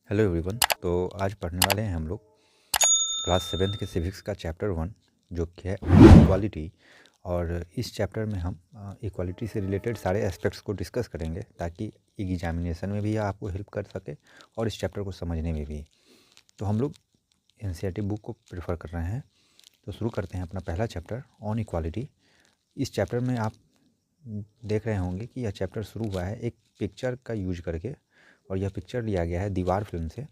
Hello everyone. तो आज पढ़ने वाले हैं हम लोग क्लास 7th के सिविक्स का चैप्टर 1 जो कि है इक्वालिटी। और इस चैप्टर में हम इक्वालिटी से रिलेटेड सारे एस्पेक्ट्स को डिस्कस करेंगे ताकि एग्जामिनेशन में भी आपको हेल्प कर सके और इस चैप्टर को समझने में भी। तो हम लोग एनसीईआरटी बुक को प्रेफर कर रहे हैं। तो शुरू करते हैं अपना पहला चैप्टर ऑन इक्वालिटी। इस चैप्टर में आप देख रहे होंगे कि यह चैप्टर शुरू हुआ है एक पिक्चर का यूज करके, और यह पिक्चर लिया गया है दीवार फिल्म से।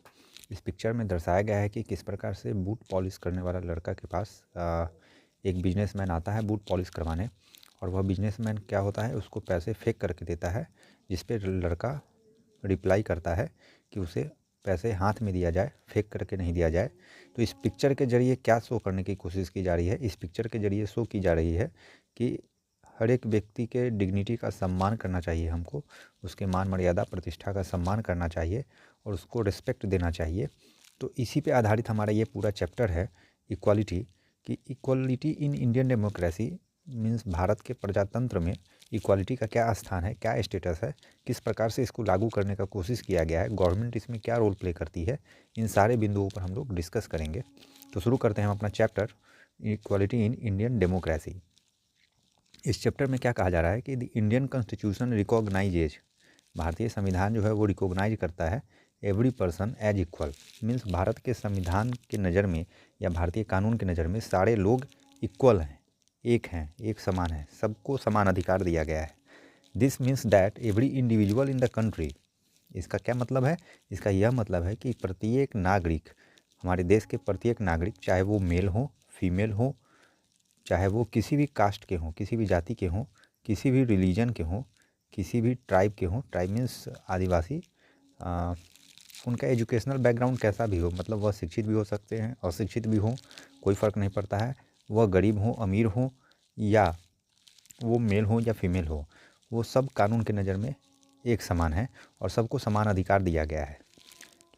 इस पिक्चर में दर्शाया गया है कि किस प्रकार से बूट पॉलिश करने वाला लड़का के पास एक बिजनेसमैन आता है बूट पॉलिश करवाने, और वह बिजनेसमैन क्या होता है उसको पैसे फेंक करके देता है, जिस पे लड़का रिप्लाई करता है कि उसे पैसे हाथ में दिया जाए, फेंक करके नहीं दिया जाए। तो इस पिक्चर के ज़रिए क्या शो करने की कोशिश की जा रही है, इस पिक्चर के ज़रिए शो की जा रही है कि हर एक व्यक्ति के डिग्निटी का सम्मान करना चाहिए, हमको उसके मान मर्यादा प्रतिष्ठा का सम्मान करना चाहिए और उसको रिस्पेक्ट देना चाहिए। तो इसी पे आधारित हमारा ये पूरा चैप्टर है इक्वालिटी कि equality in Indian democracy means Bharat के प्रजातंत्र में इक्वालिटी का क्या स्थान है, क्या स्टेटस है, किस प्रकार से इसको लागू करने का कोशिश किया गया है, गवर्नमेंट इसमें क्या रोल प्ले करती है, इन सारे बिंदुओं पर हम लोग डिस्कस करेंगे। तो शुरू करते हैं हम अपना chapter equality in Indian democracy. इस चैप्टर में क्या कहा जा रहा है कि द इंडियन कॉन्स्टिट्यूशन रिकॉग्नाइजेज, भारतीय संविधान जो है वो रिकॉग्नाइज करता है every person as equal. Means Bharat के संविधान के नज़र में या भारतीय कानून के नज़र में सारे लोग इक्वल हैं, एक समान है, सबको समान अधिकार दिया गया है। This means that every individual in the country, इसका क्या मतलब है, इसका यह मतलब है कि प्रत्येक नागरिक, हमारे देश के प्रत्येक नागरिक, चाहे वो मेल हो फीमेल हो, चाहे वो किसी भी कास्ट के हों, किसी भी जाति के हों, किसी भी रिलीजन के हों, किसी भी ट्राइब के हों, ट्राइब मीन्स आदिवासी, उनका एजुकेशनल बैकग्राउंड कैसा भी हो, मतलब वह शिक्षित भी हो सकते हैं, अशिक्षित भी हों, कोई फ़र्क नहीं पड़ता है, वह गरीब हो अमीर हो या वो मेल हो या फीमेल हो, वो सब कानून के नज़र में एक समान है और सबको समान अधिकार दिया गया है।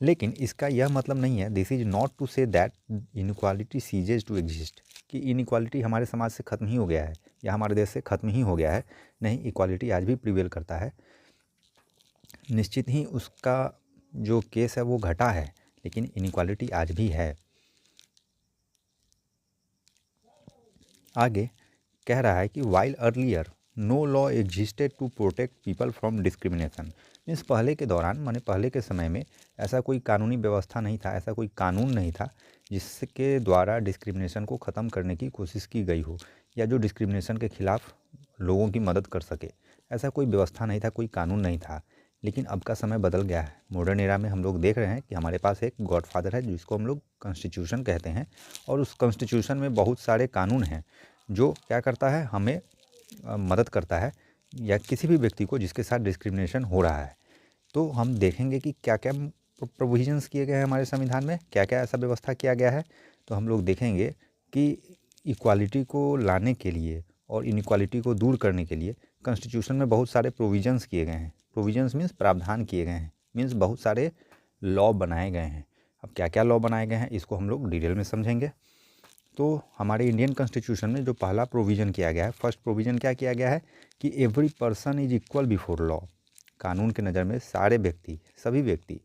लेकिन इसका यह मतलब नहीं है, this is not to say that inequality ceases to exist, कि इनइक्वालिटी हमारे समाज से ख़त्म ही हो गया है या हमारे देश से ख़त्म ही हो गया है। नहीं, इक्वालिटी आज भी प्रिवेल करता है। निश्चित ही उसका जो केस है वो घटा है, लेकिन इनइक्वालिटी आज भी है। आगे कह रहा है कि while earlier no law existed to protect people from discrimination. Means पहले के दौरान, माने पहले के समय में ऐसा कोई कानूनी व्यवस्था नहीं था, ऐसा कोई कानून नहीं था जिसके द्वारा डिस्क्रिमिनेशन को ख़त्म करने की कोशिश की गई हो या जो डिस्क्रिमिनेशन के ख़िलाफ़ लोगों की मदद कर सके। ऐसा कोई व्यवस्था नहीं था, कोई कानून नहीं था। लेकिन अब का समय बदल गया है। मॉडर्न एरा में हम लोग देख रहे हैं कि हमारे पास एक गॉडफादर है जिसको हम लोग कॉन्स्टिट्यूशन कहते हैं, और उस कॉन्स्टिट्यूशन में बहुत सारे कानून हैं जो क्या करता है, हमें मदद करता है या किसी भी व्यक्ति को जिसके साथ डिस्क्रिमिनेशन हो रहा है। तो हम देखेंगे कि क्या क्या प्रोविजंस किए गए हैं हमारे संविधान में, क्या क्या ऐसा व्यवस्था किया गया है। तो हम लोग देखेंगे कि इक्वालिटी को लाने के लिए और इनइक्वालिटी को दूर करने के लिए कॉन्स्टिट्यूशन में बहुत सारे प्रोविजंस किए गए हैं। प्रोविजंस मीन्स प्रावधान किए गए हैं, मीन्स बहुत सारे लॉ बनाए गए हैं। अब क्या क्या लॉ बनाए गए हैं इसको हम लोग डिटेल में समझेंगे। तो हमारे इंडियन कॉन्स्टिट्यूशन में जो पहला प्रोविज़न किया गया है, फर्स्ट प्रोविज़न क्या किया गया है कि every person is equal before law. कानून के नज़र में सारे व्यक्ति, सभी व्यक्ति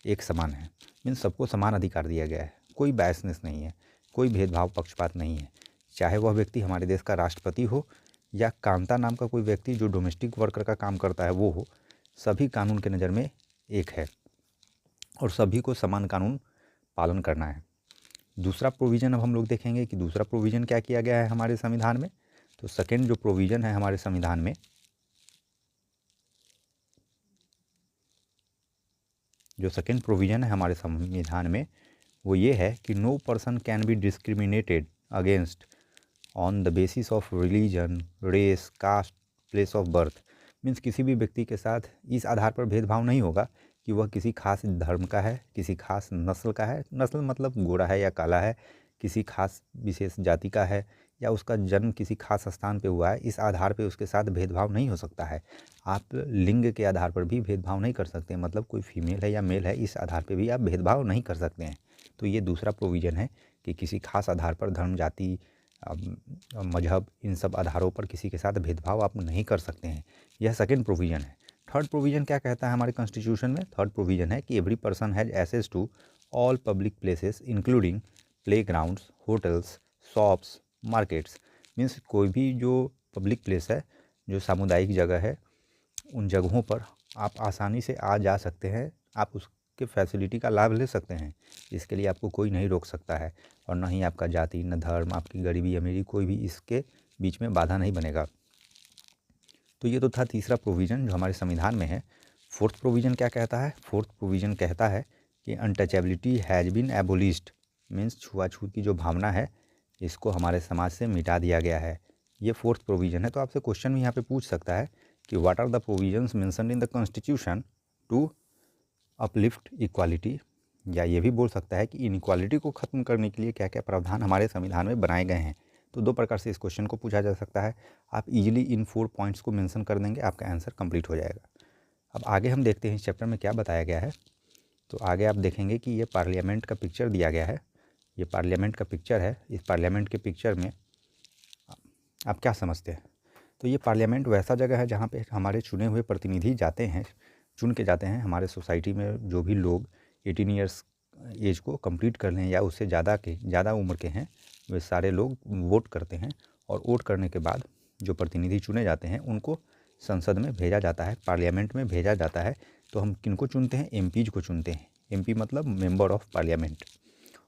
एक समान है, मीन्स सबको समान अधिकार दिया गया है। कोई बायसनेस नहीं है, कोई भेदभाव पक्षपात नहीं है। चाहे वह व्यक्ति हमारे देश का राष्ट्रपति हो या कांता नाम का कोई व्यक्ति जो डोमेस्टिक वर्कर का काम करता है वो हो, सभी कानून के नज़र में एक है और सभी को समान कानून पालन करना है। दूसरा प्रोविज़न अब हम लोग देखेंगे कि दूसरा प्रोविज़न क्या किया गया है हमारे संविधान में। तो सेकेंड जो प्रोविज़न है हमारे संविधान में, जो सेकेंड प्रोविज़न है हमारे संविधान में वो ये है कि no person can be discriminated against on the basis of religion, race, caste, place of birth. Means किसी भी व्यक्ति के साथ इस आधार पर भेदभाव नहीं होगा कि वह किसी खास धर्म का है, किसी खास नस्ल का है, नस्ल मतलब गोरा है या काला है, किसी खास विशेष जाति का है या उसका जन्म किसी खास स्थान पे हुआ है, इस आधार पे उसके साथ भेदभाव नहीं हो सकता है। आप लिंग के आधार पर भी भेदभाव नहीं कर सकते, मतलब कोई फीमेल है या मेल है इस आधार पे भी आप भेदभाव नहीं कर सकते हैं। तो ये दूसरा प्रोविज़न है कि किसी खास आधार पर धर्म, जाति, मजहब, इन सब आधारों पर किसी के साथ भेदभाव आप नहीं कर सकते हैं। यह सेकेंड प्रोविज़न है। थर्ड प्रोविज़न क्या कहता है हमारे कॉन्स्टिट्यूशन में? थर्ड प्रोविज़न है कि every person has access to all public places including playgrounds, hotels, shops, markets. Means कोई भी जो पब्लिक प्लेस है, जो सामुदायिक जगह है, उन जगहों पर आप आसानी से आ जा सकते हैं, आप उसके फैसिलिटी का लाभ ले सकते हैं। इसके लिए आपको कोई नहीं रोक सकता है, और ना ही आपका जाति, न धर्म, आपकी गरीबी अमीरी, कोई भी इसके बीच में बाधा नहीं बनेगा। तो ये तो था तीसरा प्रोविज़न जो हमारे संविधान में है। फोर्थ प्रोविज़न क्या कहता है? फोर्थ प्रोविज़न कहता है कि untouchability has been abolished. Means छुआछूत की जो भावना है, इसको हमारे समाज से मिटा दिया गया है। ये फोर्थ प्रोविज़न है। तो आपसे क्वेश्चन भी यहाँ पे पूछ सकता है कि what are the provisions mentioned in the constitution to uplift equality, या ये भी बोल सकता है कि इनइक्वालिटी को ख़त्म करने के लिए क्या क्या प्रावधान हमारे संविधान में बनाए गए हैं। तो दो प्रकार से इस क्वेश्चन को पूछा जा सकता है। आप इजीली इन 4 पॉइंट्स को मेंशन कर देंगे, आपका आंसर कंप्लीट हो जाएगा। अब आगे हम देखते हैं इस चैप्टर में क्या बताया गया है। तो आगे आप देखेंगे कि ये पार्लियामेंट का पिक्चर दिया गया है। ये पार्लियामेंट का पिक्चर है। इस पार्लियामेंट के पिक्चर में आप क्या समझते हैं? तो ये पार्लियामेंट वैसा जगह है जहाँ पे हमारे चुने हुए प्रतिनिधि जाते हैं, चुन के जाते हैं। हमारे सोसाइटी में जो भी लोग 18 ईयर्स एज को कंप्लीट कर लें या उससे ज़्यादा उम्र के हैं, वे सारे लोग वोट करते हैं, और वोट करने के बाद जो प्रतिनिधि चुने जाते हैं उनको संसद में भेजा जाता है, पार्लियामेंट में भेजा जाता है। तो हम किनको चुनते हैं? एमपीज को चुनते हैं। एमपी मतलब मेंबर ऑफ पार्लियामेंट।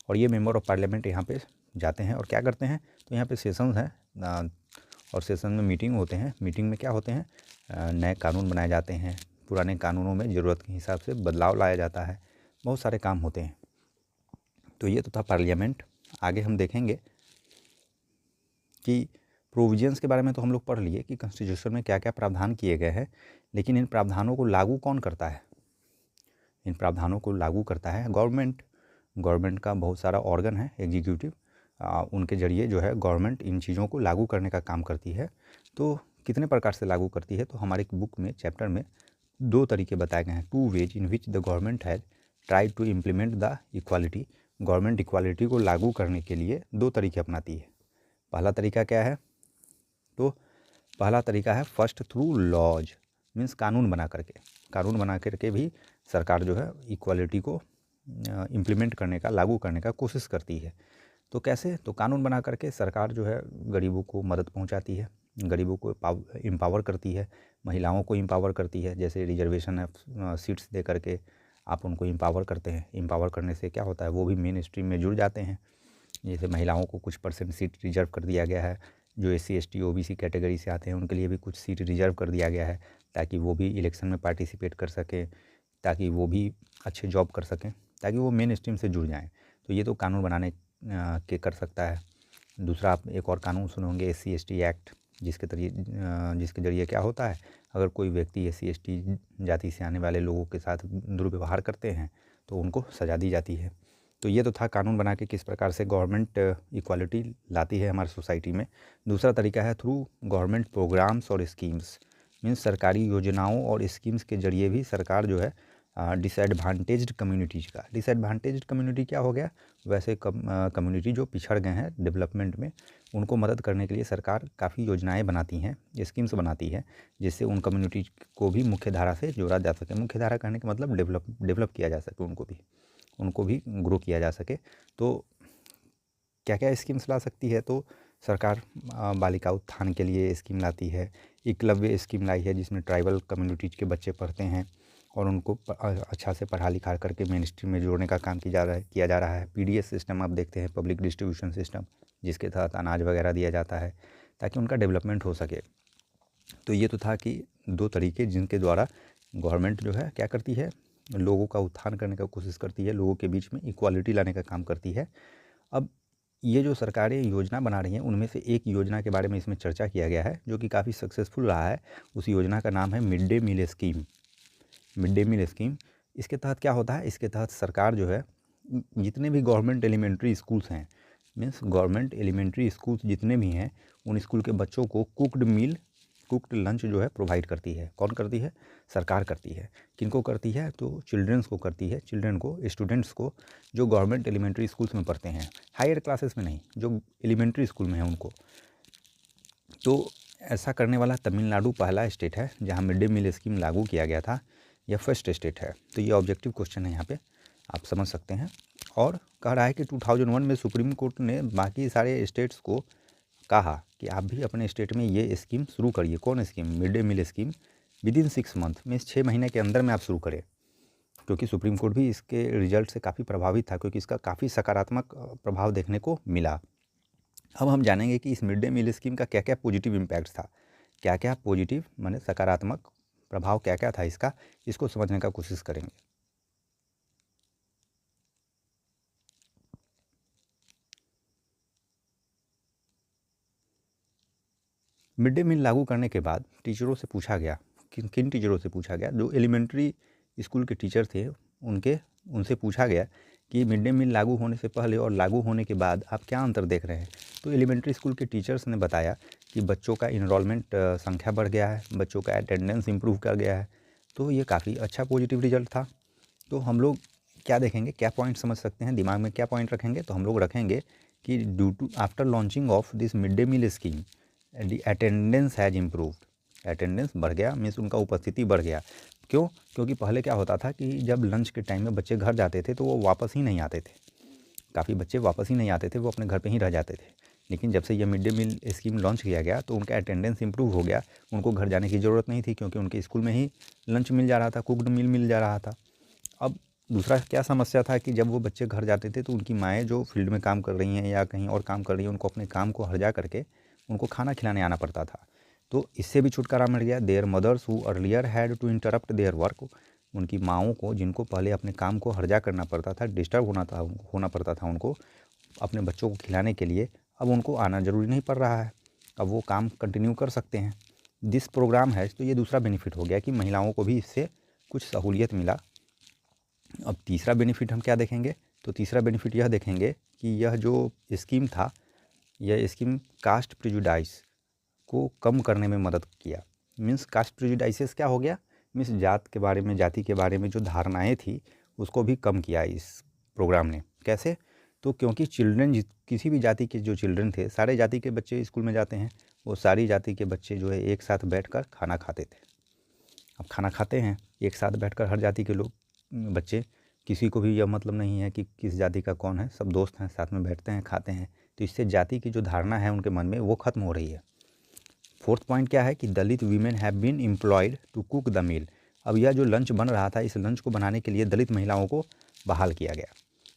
और ये मेंबर ऑफ पार्लियामेंट यहाँ पे जाते हैं और क्या करते हैं? तो यहाँ पे सेशंस हैं, और सेशन में मीटिंग होते हैं। मीटिंग में क्या होते हैं? नए कानून बनाए जाते हैं, पुराने कानूनों में ज़रूरत के हिसाब से बदलाव लाया जाता है, बहुत सारे काम होते हैं। तो ये तो था पार्लियामेंट। आगे हम देखेंगे कि प्रोविजंस के बारे में तो हम लोग पढ़ लिए कि कॉन्स्टिट्यूशन में क्या क्या प्रावधान किए गए हैं, लेकिन इन प्रावधानों को लागू कौन करता है? इन प्रावधानों को लागू करता है गवर्नमेंट। गवर्नमेंट का बहुत सारा ऑर्गन है, एग्जीक्यूटिव, उनके ज़रिए जो है गवर्नमेंट इन चीज़ों को लागू करने का काम करती है। तो कितने प्रकार से लागू करती है? तो हमारे बुक में, चैप्टर में 2 तरीके बताए गए हैं। 2 ways in which the government has try to implement the equality. Government equality को लागू करने के लिए 2 तरीके अपनाती है। पहला तरीका क्या है? तो पहला तरीका है फर्स्ट थ्रू लॉज। मीन्स कानून बना करके भी सरकार जो है इक्वालिटी को इम्प्लीमेंट करने का, लागू करने का कोशिश करती है। तो कैसे? तो कानून बना करके सरकार जो है गरीबों को मदद पहुंचाती है, गरीबों को एम्पावर करती है, महिलाओं को एम्पावर करती है। जैसे रिजर्वेशन सीट्स दे करके आप उनको एम्पावर करते हैं। एम्पावर करने से क्या होता है? वो भी मेन स्ट्रीम में जुड़ जाते हैं। जैसे महिलाओं को कुछ परसेंट सीट रिजर्व कर दिया गया है। जो SC ST OBC कैटेगरी से आते हैं उनके लिए भी कुछ सीट रिजर्व कर दिया गया है, ताकि वो भी इलेक्शन में पार्टिसिपेट कर सकें, ताकि वो भी अच्छे जॉब कर सकें, ताकि वो मेन स्ट्रीम से जुड़ जाएँ। तो ये तो कानून बनाने के कर सकता है। दूसरा, आप एक और कानून सुने होंगे, SC ST एक्ट, जिसके ज़रिए क्या होता है? अगर कोई व्यक्ति SC ST जाति से आने वाले लोगों के साथ दुर्व्यवहार करते हैं तो उनको सज़ा दी जाती है। तो ये तो था कानून बना के किस प्रकार से गवर्नमेंट इक्वालिटी लाती है हमारी सोसाइटी में। दूसरा तरीका है थ्रू गवर्नमेंट प्रोग्राम्स और स्कीम्स। मीन्स सरकारी योजनाओं और स्कीम्स के ज़रिए भी सरकार जो है डिसएडवांटेज्ड कम्युनिटीज़ का, डिसएडवांटेज्ड कम्युनिटी क्या हो गया? वैसे कम्युनिटी जो पिछड़ गए हैं डेवलपमेंट में, उनको मदद करने के लिए सरकार काफ़ी योजनाएं बनाती हैं, स्कीम्स बनाती है, जिससे उन कम्युनिटी को भी मुख्य धारा से जोड़ा जा सके। मुख्य धारा कहने का मतलब डेवलप किया जा सके, उनको भी ग्रो किया जा सके। तो क्या क्या स्कीम्स ला सकती है? तो सरकार बालिका उत्थान के लिए स्कीम लाती है। एकलव्य स्कीम लाई है, जिसमें ट्राइबल कम्युनिटीज़ के बच्चे पढ़ते हैं और उनको अच्छा से पढ़ा लिखा करके मेन स्ट्रीम में जोड़ने का काम किया जा रहा है। PDS सिस्टम आप देखते हैं, पब्लिक डिस्ट्रीब्यूशन सिस्टम, जिसके तहत अनाज वगैरह दिया जाता है ताकि उनका डेवलपमेंट हो सके। तो ये तो था कि 2 तरीके जिनके द्वारा गवर्नमेंट जो है क्या करती है? लोगों का उत्थान करने का कोशिश करती है, लोगों के बीच में इक्वालिटी लाने का काम करती है। अब ये जो सरकारें योजना बना रही हैं, उनमें से एक योजना के बारे में इसमें चर्चा किया गया है जो कि काफ़ी सक्सेसफुल रहा है। उस योजना का नाम है mid day meal scheme. Mid day meal scheme, इसके तहत क्या होता है? इसके तहत सरकार जो है जितने भी गवर्नमेंट एलिमेंट्री स्कूल्स हैं, मीन्स गवर्नमेंट एलिमेंट्री स्कूल्स जितने भी हैं, उन स्कूल के बच्चों को कुक्ड लंच जो है प्रोवाइड करती है। कौन करती है? सरकार करती है। किनको करती है? तो चिल्ड्रंस को करती है, चिल्ड्रन को, स्टूडेंट्स को, जो गवर्नमेंट एलिमेंट्री स्कूल्स में पढ़ते हैं, हायर क्लासेस में नहीं, जो एलिमेंट्री स्कूल में है उनको। तो ऐसा करने वाला तमिलनाडु पहला स्टेट है जहाँ मिड डे मील स्कीम लागू किया गया था, यह फर्स्ट स्टेट है। तो ये ऑब्जेक्टिव क्वेश्चन है, यहाँ पे आप समझ सकते हैं। और कह रहा है कि 2001 में सुप्रीम कोर्ट ने बाकी सारे स्टेट्स को कहा कि आप भी अपने स्टेट में ये स्कीम शुरू करिए। कौन scheme? Mid day meal scheme. Within 6 month में, 6 महीने के अंदर में आप शुरू करें, क्योंकि सुप्रीम कोर्ट भी इसके रिजल्ट से काफ़ी प्रभावित था, क्योंकि इसका काफ़ी सकारात्मक प्रभाव देखने को मिला। अब हम जानेंगे कि इस मिड डे मील स्कीम का क्या क्या पॉजिटिव इम्पैक्ट था, क्या क्या पॉजिटिव माने सकारात्मक प्रभाव क्या क्या था इसका, इसको समझने का कोशिश करेंगे। मिड डे मील लागू करने के बाद टीचरों से पूछा गया, किन किन टीचरों से पूछा गया? जो एलिमेंट्री स्कूल के टीचर थे उनसे पूछा गया कि मिड डे मील लागू होने से पहले और लागू होने के बाद आप क्या अंतर देख रहे हैं? तो एलिमेंट्री स्कूल के टीचर्स ने बताया कि बच्चों का इनरोलमेंट संख्या बढ़ गया है, बच्चों का अटेंडेंस इम्प्रूव कर गया है। तो ये काफ़ी अच्छा पॉजिटिव रिजल्ट था। तो हम लोग क्या देखेंगे, क्या पॉइंट समझ सकते हैं, दिमाग में क्या पॉइंट रखेंगे? तो हम लोग रखेंगे कि due to after launching of this mid day meal scheme the attendance has improved. Attendance बढ़ गया, मीन्स उनका उपस्थिति बढ़ गया। क्यों? क्योंकि पहले क्या होता था कि जब लंच के टाइम में बच्चे घर जाते थे तो वो वापस ही नहीं आते थे, काफ़ी बच्चे वापस ही नहीं आते थे, वो अपने घर पे ही रह जाते थे। लेकिन जब से ये mid day meal scheme launch किया गया तो उनका अटेंडेंस इंप्रूव हो गया, उनको घर जाने की ज़रूरत नहीं थी, क्योंकि उनके स्कूल में ही लंच मिल जा रहा था, कुकड मील मिल जा रहा था। अब दूसरा क्या समस्या था कि जब वो बच्चे घर जाते थे तो उनकी माएँ जो फील्ड में काम कर रही हैं या कहीं और काम कर रही हैं, उनको अपने काम को हर्जा करके उनको खाना खिलाने आना पड़ता था। तो इससे भी छुटकारा मिल गया। Their mothers who earlier had to interrupt their work, उनकी माँओं को, जिनको पहले अपने काम को हर्जा करना पड़ता था, डिस्टर्ब होना पड़ता था उनको अपने बच्चों को खिलाने के लिए, अब उनको आना ज़रूरी नहीं पड़ रहा है, अब वो काम कंटिन्यू कर सकते हैं। दिस प्रोग्राम है, तो ये दूसरा बेनिफिट हो गया कि महिलाओं को भी इससे कुछ सहूलियत मिला। अब तीसरा बेनिफिट हम क्या देखेंगे? तो तीसरा बेनिफिट यह देखेंगे कि यह जो स्कीम था, यह स्कीम कास्ट प्रेजुडाइस को कम करने में मदद किया। मीन्स कास्ट प्रेजुडाइसेस क्या हो गया? मीन्स जात के बारे में, जाति के बारे में जो धारणाएं थी उसको भी कम किया इस प्रोग्राम ने। कैसे? तो क्योंकि चिल्ड्रन, किसी भी जाति के जो चिल्ड्रन थे, सारे जाति के बच्चे स्कूल में जाते हैं, वो सारी जाति के बच्चे जो है एक साथ बैठकर खाना खाते थे। अब खाना खाते हैं एक साथ बैठकर हर जाति के लोग, बच्चे, किसी को भी यह मतलब नहीं है कि किस जाति का कौन है, सब दोस्त हैं, साथ में बैठते हैं, खाते हैं। तो इससे जाति की जो धारणा है उनके मन में वो खत्म हो रही है। फोर्थ पॉइंट क्या है कि Dalit women have been employed to cook the meal. अब यह जो लंच बन रहा था, इस लंच को बनाने के लिए दलित महिलाओं को बहाल किया गया।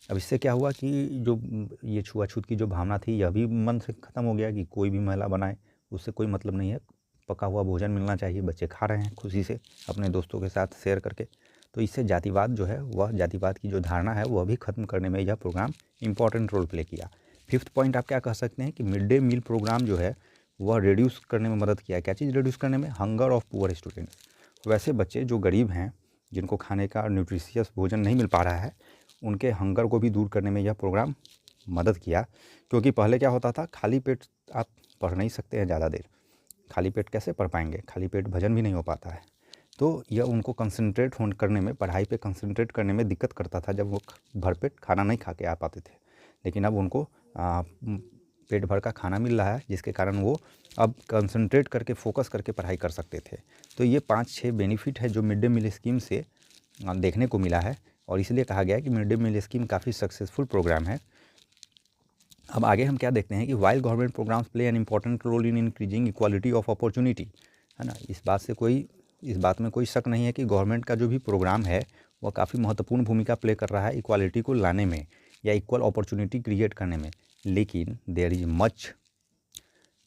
अब इससे क्या हुआ कि जो ये छुआछूत की जो भावना थी, यह भी मन से ख़त्म हो गया कि कोई भी महिला बनाए, उससे कोई मतलब नहीं है, पका हुआ भोजन मिलना चाहिए, बच्चे खा रहे हैं खुशी से अपने दोस्तों के साथ शेयर करके। तो इससे जातिवाद जो है, वह जातिवाद की जो धारणा है वह भी ख़त्म करने में यह प्रोग्राम इंपॉर्टेंट रोल प्ले किया। फिफ्थ पॉइंट आप क्या कह सकते हैं कि मिड डे मील प्रोग्राम जो है वह रिड्यूस करने में मदद किया। क्या चीज़ रिड्यूस करने में? Hunger of poor students. वैसे बच्चे जो गरीब हैं, जिनको खाने का न्यूट्रिशियस भोजन नहीं मिल पा रहा है, उनके हंगर को भी दूर करने में यह प्रोग्राम मदद किया। क्योंकि पहले क्या होता था, खाली पेट आप पढ़ नहीं सकते हैं ज़्यादा देर, खाली पेट कैसे पढ़ पाएंगे, खाली पेट भजन भी नहीं हो पाता है। तो यह उनको कंसंट्रेट करने में, पढ़ाई पे कंसंट्रेट करने में दिक्कत करता था जब वो भरपेट खाना नहीं खा के आ पाते थे। लेकिन अब उनको पेट भर का खाना मिल रहा है, जिसके कारण वो अब कंसंट्रेट करके, फोकस करके पढ़ाई कर सकते थे। तो ये 5-6 बेनिफिट है जो मिड डे मील स्कीम से देखने को मिला है, और इसलिए कहा गया है कि मिड डे मील स्कीम काफ़ी सक्सेसफुल प्रोग्राम है। अब आगे हम क्या देखते हैं कि while government programmes play an important role in increasing equality of opportunity, है ना। इस बात में कोई शक नहीं है कि गवर्नमेंट का जो भी प्रोग्राम है वह काफ़ी महत्वपूर्ण भूमिका प्ले कर रहा है इक्वालिटी को लाने में या इक्वल अपॉर्चुनिटी क्रिएट करने में। लेकिन there is much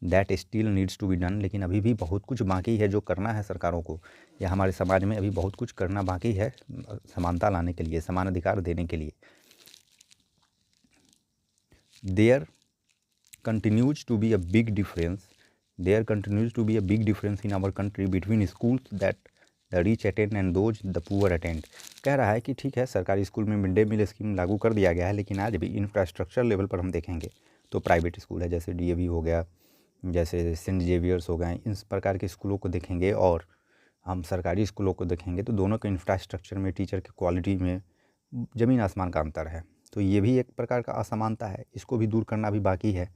that still needs to be done, लेकिन अभी भी बहुत कुछ बाकी है जो करना है सरकारों को, या हमारे समाज में अभी बहुत कुछ करना बाकी है समानता लाने के लिए, समान अधिकार देने के लिए। There continues to be a big difference in our country between schools that the rich attend and those the poor attend। कह रहा है कि ठीक है, सरकारी स्कूल में मिड डे मील स्कीम लागू कर दिया गया है, लेकिन आज भी इंफ्रास्ट्रक्चर लेवल पर हम देखेंगे तो प्राइवेट स्कूल है, जैसे डीएवी हो गया, जैसे सेंट जेवियर्स हो गए, इस प्रकार के स्कूलों को देखेंगे, और हम सरकारी स्कूलों को देखेंगे तो दोनों के इंफ्रास्ट्रक्चर में, टीचर की क्वालिटी में ज़मीन आसमान का अंतर है। तो ये भी एक प्रकार का असमानता है, इसको भी दूर करना भी बाकी है।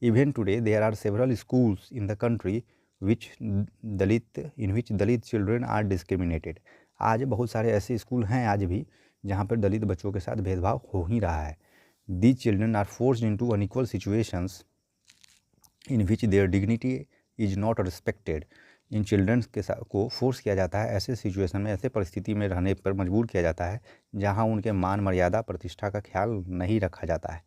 Even today there are several schools in the country which Dalit children are discriminated. आज बहुत सारे ऐसे स्कूल हैं आज भी जहाँ पर दलित बच्चों के साथ भेदभाव हो ही रहा है। These children are forced into unequal situations in which their dignity is not respected. इन चिल्ड्रंस के साथ को फोर्स किया जाता है, ऐसे सिचुएशन में, ऐसे परिस्थिति में रहने पर मजबूर किया जाता है जहाँ उनके मान मर्यादा प्रतिष्ठा का ख्याल नहीं रखा जाता है।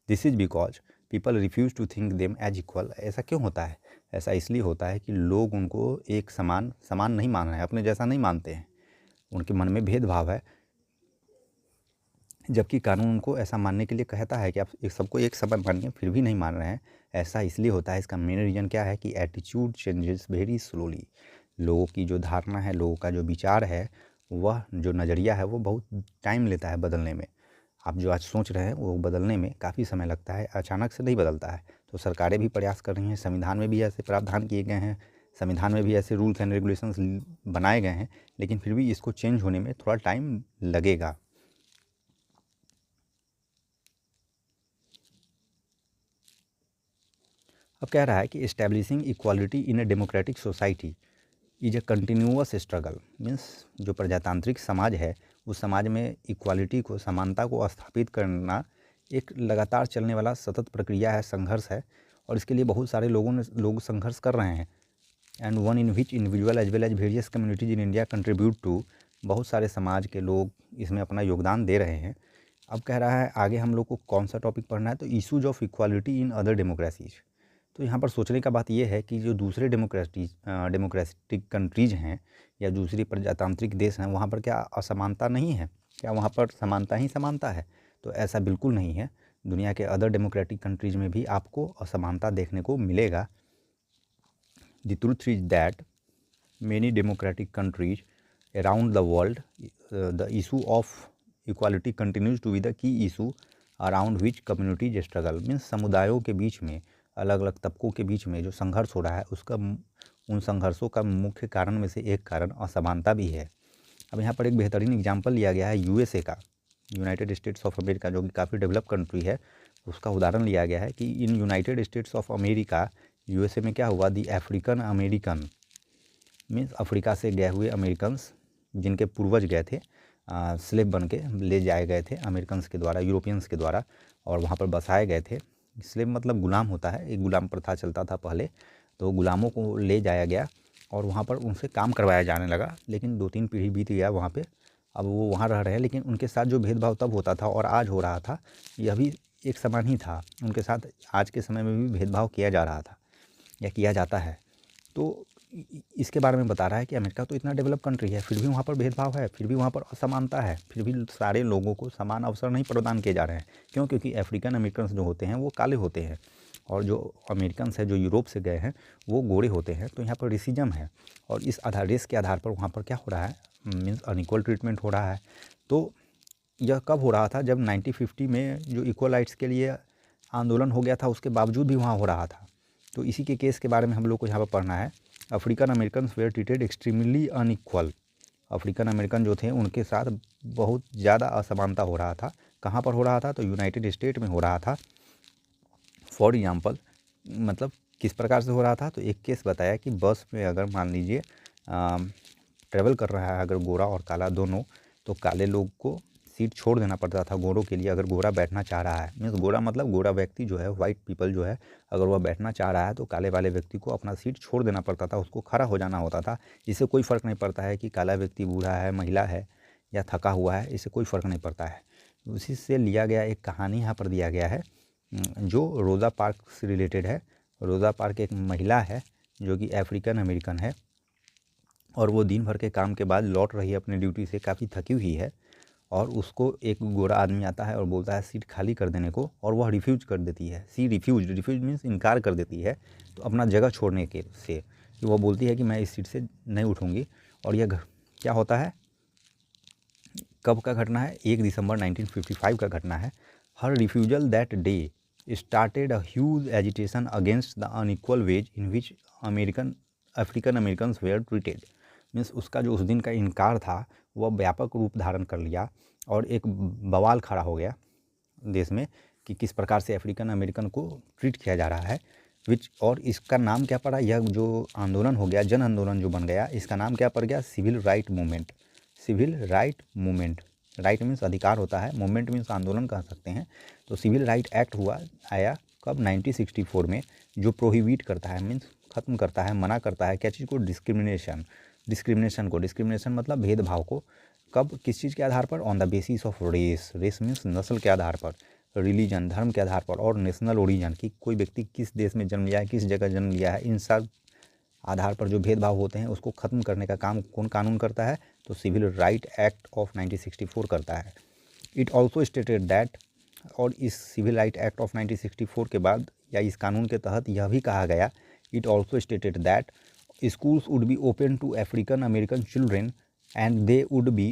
This is because people refuse to think them as equal. ऐसा क्यों होता है? ऐसा इसलिए होता है कि लोग उनको एक समान नहीं मान रहे हैं, अपने जैसा नहीं मानते हैं, उनके मन में भेदभाव है, जबकि कानून उनको ऐसा मानने के लिए कहता है कि आप सबको एक समान मानिए, फिर भी नहीं मान रहे हैं। ऐसा इसलिए होता है, इसका मेन रीज़न क्या है कि एटीट्यूड चेंजेस वेरी स्लोली। लोगों की जो धारणा है, लोगों का जो विचार है, वह जो नज़रिया है, वो बहुत टाइम लेता है बदलने में। आप जो आज सोच रहे हैं वो बदलने में काफ़ी समय लगता है, अचानक से नहीं बदलता है। तो सरकारें भी प्रयास कर रही हैं, संविधान में भी ऐसे प्रावधान किए गए हैं, संविधान में भी ऐसे रूल्स एंड रेगुलेशंस बनाए गए हैं, लेकिन फिर भी इसको चेंज होने में थोड़ा टाइम लगेगा। अब कह रहा है कि establishing equality in a democratic society is a continuous struggle. Means जो प्रजातांत्रिक समाज है, उस समाज में इक्वालिटी को, समानता को स्थापित करना एक लगातार चलने वाला सतत प्रक्रिया है, संघर्ष है, और इसके लिए बहुत सारे लोग संघर्ष कर रहे हैं। And one in which individual as well as various communities in India contribute to. बहुत सारे समाज के लोग इसमें अपना योगदान दे रहे हैं। अब कह रहा है आगे हम लोग को कौन सा टॉपिक पढ़ना है, तो issues of equality in other democracies. तो यहाँ पर सोचने का बात यह है कि जो दूसरे डेमोक्रेटिक कंट्रीज़ हैं या दूसरी प्रजातांत्रिक देश हैं, वहाँ पर क्या असमानता नहीं है? क्या वहाँ पर समानता ही समानता है? तो ऐसा बिल्कुल नहीं है। दुनिया के अदर डेमोक्रेटिक कंट्रीज़ में भी आपको असमानता देखने को मिलेगा। The truth is that many democratic countries around the world the issue of equality continues to be the key issue around which communities struggle. Means समुदायों के बीच में, अलग अलग तबकों के बीच में जो संघर्ष हो रहा है, उसका उन संघर्षों का मुख्य कारण में से एक कारण असमानता भी है। अब यहाँ पर एक बेहतरीन एग्जांपल लिया गया है यूएसए का, यूनाइटेड स्टेट्स ऑफ अमेरिका, जो कि काफ़ी डेवलप कंट्री है, उसका उदाहरण लिया गया है कि in United states of America, USA में क्या हुआ, दी अफ्रीकन अमेरिकन, मीन्स अफ्रीका से गए हुए अमेरिकन्स, जिनके पूर्वज गए थे, स्लेव बन के ले जाए गए थे अमेरिकन्स के द्वारा, यूरोपियंस के द्वारा, और वहाँ पर बसाए गए थे। स्लेव मतलब गुलाम होता है, एक गुलाम प्रथा चलता था पहले, तो गुलामों को ले जाया गया और वहाँ पर उनसे काम करवाया जाने लगा। लेकिन 2-3 पीढ़ी बीत गया वहाँ पे, अब वो वहाँ रह रहे हैं, लेकिन उनके साथ जो भेदभाव तब होता था और आज हो रहा था, यह भी एक समान ही था। उनके साथ आज के समय में भी भेदभाव किया जा रहा था या किया जाता है। तो इसके बारे में बता रहा है कि अमेरिका तो इतना डेवलप कंट्री है, फिर भी वहाँ पर भेदभाव है, फिर भी वहाँ पर असमानता है, फिर भी सारे लोगों को समान अवसर नहीं प्रदान किए जा रहे हैं। क्यों? क्योंकि अफ्रीकन अमेरिकन्स जो होते हैं वो काले होते हैं, और जो अमेरिकन्स हैं जो यूरोप से गए हैं वो गोरे होते हैं। तो यहाँ पर रेसिज्म है, और इस आधार, रेस के आधार पर वहाँ पर क्या हो रहा है, मीन्स अनइक्वल ट्रीटमेंट हो रहा है। तो यह कब हो रहा था? जब 1950 में जो इक्वल राइट्स के लिए आंदोलन हो गया था, उसके बावजूद भी वहाँ हो रहा था। तो इसी के केस के बारे में हम लोग को यहाँ पर पढ़ना है। African American were treated extremely unequal. African American जो थे उनके साथ बहुत ज़्यादा असमानता हो रहा था। कहाँ पर हो रहा था? तो यूनाइटेड स्टेट में हो रहा था। फॉर एग्जांपल, मतलब किस प्रकार से हो रहा था? तो एक केस बताया कि बस में अगर मान लीजिए ट्रेवल कर रहा है अगर गोरा और काला दोनों, तो काले लोग को सीट छोड़ देना पड़ता था गोरों के लिए, अगर गोरा बैठना चाह रहा है। मीन्स गोरा मतलब गोरा व्यक्ति जो है, वाइट पीपल जो है, अगर वह बैठना चाह रहा है तो काले वाले व्यक्ति को अपना सीट छोड़ देना पड़ता था, उसको खड़ा हो जाना होता था। इससे कोई फ़र्क नहीं पड़ता है कि काला व्यक्ति बूढ़ा है, महिला है या थका हुआ है, इससे कोई फ़र्क नहीं पड़ता है। उसी से लिया गया एक कहानी यहाँ पर दिया गया है जो रोज़ा पार्क से रिलेटेड है। रोज़ा पार्क एक महिला है जो कि अफ्रीकन अमेरिकन है, और वो दिन भर के काम के बाद लौट रही है अपनी ड्यूटी से, काफ़ी थकी हुई है, और उसको एक गोरा आदमी आता है और बोलता है सीट खाली कर देने को, और वह रिफ्यूज़ कर देती है। रिफ्यूज मीन्स इनकार कर देती है, तो अपना जगह छोड़ने के से कि वह बोलती है कि मैं इस सीट से नहीं उठूँगी। और यह क्या होता है, कब का घटना है? 1 दिसंबर 1955 का घटना है। हर refusal that day started a huge agitation against the unequal wage in which African Americans were treated. Means उसका जो उस दिन का इनकार था वह व्यापक रूप धारण कर लिया, और एक बवाल खड़ा हो गया देश में कि किस प्रकार से अफ्रीकन अमेरिकन को ट्रीट किया जा रहा है। विच, और इसका नाम क्या पड़ा, यह जो आंदोलन हो गया, जन आंदोलन जो बन गया, इसका नाम क्या पड़ गया, civil right movement. Civil right movement, right means अधिकार होता है, मूवमेंट मीन्स आंदोलन कह सकते हैं। तो सिविल राइट एक्ट आया कब, 1964 में, जो प्रोहिबिट करता है, मीन्स खत्म करता है, मना करता है क्या चीज़ को, डिस्क्रिमिनेशन मतलब भेदभाव को। कब, किस चीज़ के आधार पर, on the basis of race, race means नस्ल के आधार पर, रिलीजन धर्म के आधार पर, और नेशनल ओरिजिन कि कोई व्यक्ति किस देश में जन्म लिया है, किस जगह जन्म लिया है, इन सब आधार पर जो भेदभाव होते हैं उसको ख़त्म करने का काम कौन कानून करता है, तो सिविल राइट एक्ट ऑफ 1964 करता है। इट ऑल्सो स्टेटेड दैट, और इस सिविल राइट एक्ट ऑफ 1964 के बाद या इस कानून के तहत यह भी कहा गया, it also stated that schools would be open to African American children and they would be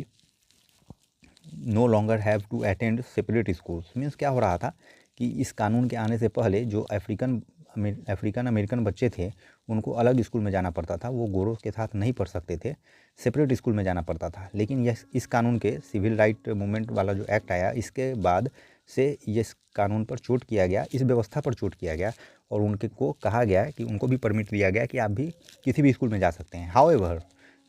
no longer have to attend separate schools। Means क्या हो रहा था कि इस कानून के आने से पहले जो अफ्रीकन अमेरिकन बच्चे थे उनको अलग स्कूल में जाना पड़ता था, वो गोरों के साथ नहीं पढ़ सकते थे, सेपरेट स्कूल में जाना पड़ता था। लेकिन यह इस कानून के सिविल राइट मूवमेंट वाला जो एक्ट आया, इसके बाद से इस कानून पर चोट किया गया, इस व्यवस्था पर चोट किया गया, और उनके को कहा गया कि उनको भी परमिट दिया गया कि आप भी किसी भी स्कूल में जा सकते हैं। However,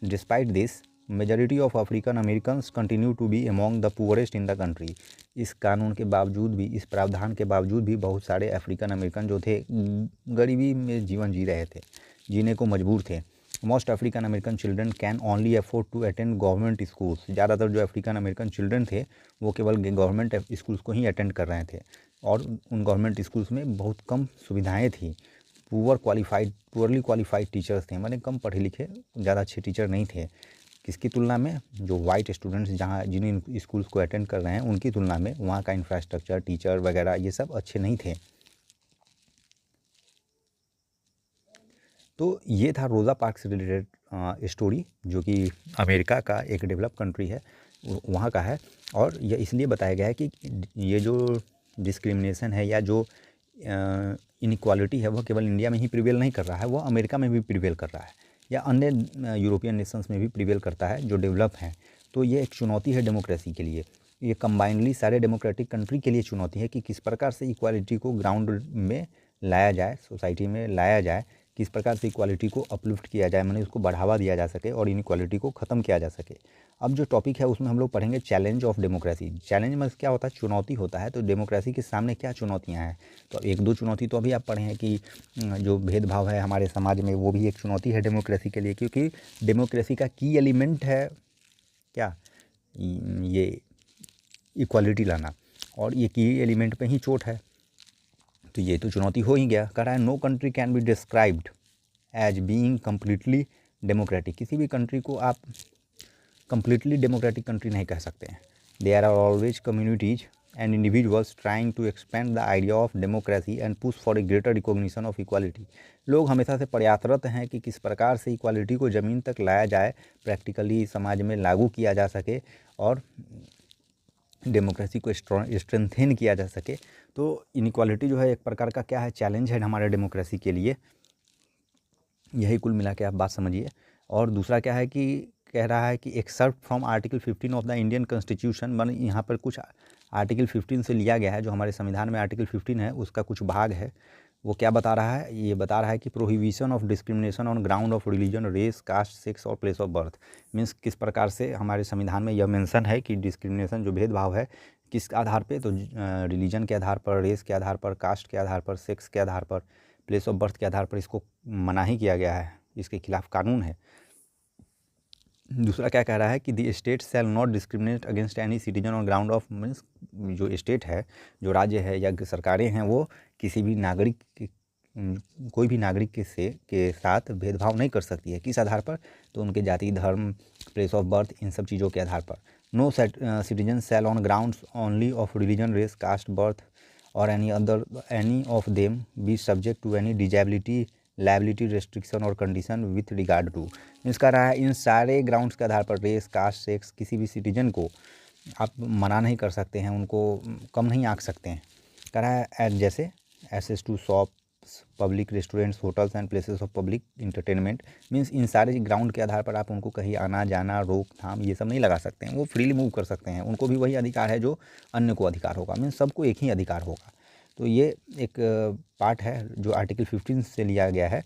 despite this, majority of African Americans continue to be among the poorest in the country. इस कानून के बावजूद भी, इस प्रावधान के बावजूद भी बहुत सारे अफ्रीकन अमेरिकन जो थे गरीबी में जीवन जी रहे थे, जीने को मजबूर थे। Most African American children can only afford to attend government schools. ज़्यादातर जो अफ्रीकन अमेरिकन चिल्ड्रन थे वो केवल गवर्नमेंट स्कूल्स को ही अटेंड कर रहे थे, और उन गवर्नमेंट स्कूल्स में बहुत कम सुविधाएँ थी। पुअरली क्वालिफाइड टीचर्स थे, माने कम पढ़े लिखे, ज़्यादा अच्छे टीचर नहीं थे। किसकी तुलना में, जो वाइट स्टूडेंट्स जहाँ जिन स्कूल्स को अटेंड कर रहे हैं उनकी तुलना में वहाँ का इंफ्रास्ट्रक्चर, टीचर वगैरह ये सब अच्छे नहीं थे। तो ये था रोज़ा पार्क्स से रिलेटेड स्टोरी, जो कि अमेरिका का एक डेवलप कंट्री है, वहाँ का है। और यह इसलिए बताया गया है कि ये जो डिस्क्रिमिनेशन है या जो इनइक्वालिटी है वह केवल इंडिया में ही प्रिवेल नहीं कर रहा है, वह अमेरिका में भी प्रिवेल कर रहा है, या अन्य यूरोपियन नेशंस में भी प्रिवेल करता है जो डेवलप हैं। तो ये एक चुनौती है डेमोक्रेसी के लिए, ये कंबाइनली सारे डेमोक्रेटिक कंट्री के लिए चुनौती है कि किस प्रकार से इक्वालिटी को ग्राउंड में लाया जाए, सोसाइटी में लाया जाए, किस प्रकार से इक्वालिटी को अपलिफ्ट किया जाए, माने उसको बढ़ावा दिया जा सके और इनइक्वालिटी को ख़त्म किया जा सके। अब जो टॉपिक है उसमें हम लोग पढ़ेंगे चैलेंज ऑफ डेमोक्रेसी। चैलेंज में क्या होता है, चुनौती होता है। तो डेमोक्रेसी के सामने क्या चुनौतियाँ हैं, तो एक दो चुनौती तो अभी आप पढ़े हैं कि जो भेदभाव है हमारे समाज में वो भी एक चुनौती है डेमोक्रेसी के लिए, क्योंकि डेमोक्रेसी का की एलिमेंट है क्या, ये इक्वालिटी लाना, और ये की एलिमेंट पे ही चोट है, तो ये तो चुनौती हो ही गया। कह रहा है no country can be described as being completely democratic. किसी भी कंट्री को आप कम्प्लीटली डेमोक्रेटिक कंट्री नहीं कह सकते हैं। There are always communities and individuals trying to expand the idea of democracy and push for a greater recognition of equality. लोग हमेशा से प्रयासरत हैं कि किस प्रकार से इक्वालिटी को ज़मीन तक लाया जाए, प्रैक्टिकली समाज में लागू किया जा सके और डेमोक्रेसी को स्ट्रेंथेन किया जा सके। तो इनइक्वालिटी जो है एक प्रकार का क्या है, चैलेंज है हमारे डेमोक्रेसी के लिए। यही कुल मिला के आप बात समझिए। और दूसरा क्या है कि कह रहा है कि exert from article 15 of the Indian constitution, माने यहाँ पर कुछ आर्टिकल 15 से लिया गया है, जो हमारे संविधान में आर्टिकल 15 है उसका कुछ भाग है। वो क्या बता रहा है, ये बता रहा है कि prohibition of discrimination on ground of religion, race, caste, sex और प्लेस ऑफ बर्थ। मीन्स किस प्रकार से हमारे संविधान में यह मेंशन है कि डिस्क्रिमिनेशन जो भेदभाव है किस आधार पे, तो रिलीजन के आधार पर, रेस के आधार पर, कास्ट के आधार पर, सेक्स के आधार पर, प्लेस ऑफ बर्थ के आधार पर इसको मनाही किया गया है, इसके खिलाफ कानून है। दूसरा क्या कह रहा है कि दी state shall not discriminate against any citizen on ground of, means जो स्टेट है, जो राज्य है या सरकारें हैं, वो किसी भी नागरिक कोई भी नागरिक के साथ भेदभाव नहीं कर सकती है। किस आधार पर, तो उनके जाति, धर्म, प्लेस ऑफ बर्थ, इन सब चीज़ों के आधार पर। No citizen shall on grounds only of religion, race, caste, birth और any of them be subject to any disability, liability, restriction और condition with regard to. Means कह रहा है इन सारे ग्राउंड्स के आधार पर रेस, कास्ट, सेक्स, किसी भी सिटीजन को आप मना नहीं कर सकते हैं, उनको कम नहीं आंक सकते हैं। कह रहा है जैसे access to shops, public restaurants, hotels and places of public entertainment. Means इन सारे ग्राउंड के आधार पर आप उनको कहीं आना जाना, रोकथाम ये सब नहीं लगा सकते हैं, वो फ्रीली मूव कर सकते हैं। उनको भी वही अधिकार है जो अन्य को अधिकार होगा, मीन्स सबको एक ही अधिकार होगा। तो ये एक पार्ट है जो आर्टिकल 15 से लिया गया है,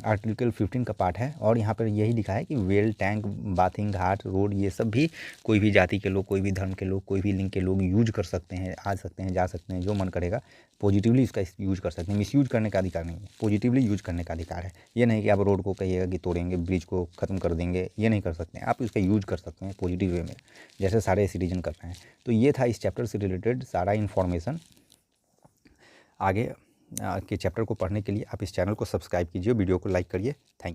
आर्टिकल 15 का पार्ट है। और यहाँ पर यही लिखा है कि वेल, टैंक, बाथिंग घाट, रोड, ये सब भी कोई भी जाति के लोग, कोई भी धर्म के लोग, कोई भी लिंग के लोग यूज कर सकते हैं, आ सकते हैं, जा सकते हैं, जो मन करेगा पॉजिटिवली इसका यूज कर सकते हैं। मिसयूज करने का अधिकार नहीं है, पॉजिटिवली यूज करने का अधिकार है। ये नहीं कि आप रोड को कहिएगा कि तोड़ेंगे, ब्रिज को ख़त्म कर देंगे, ये नहीं कर सकते हैं। आप इसका यूज कर सकते हैं पॉजिटिव वे में, जैसे सारे सिटीजन कर रहे हैं। तो ये था इस चैप्टर से रिलेटेड सारा इन्फॉर्मेशन। आगे के चैप्टर को पढ़ने के लिए आप इस चैनल को सब्सक्राइब कीजिए, वीडियो को लाइक करिए। Thank you.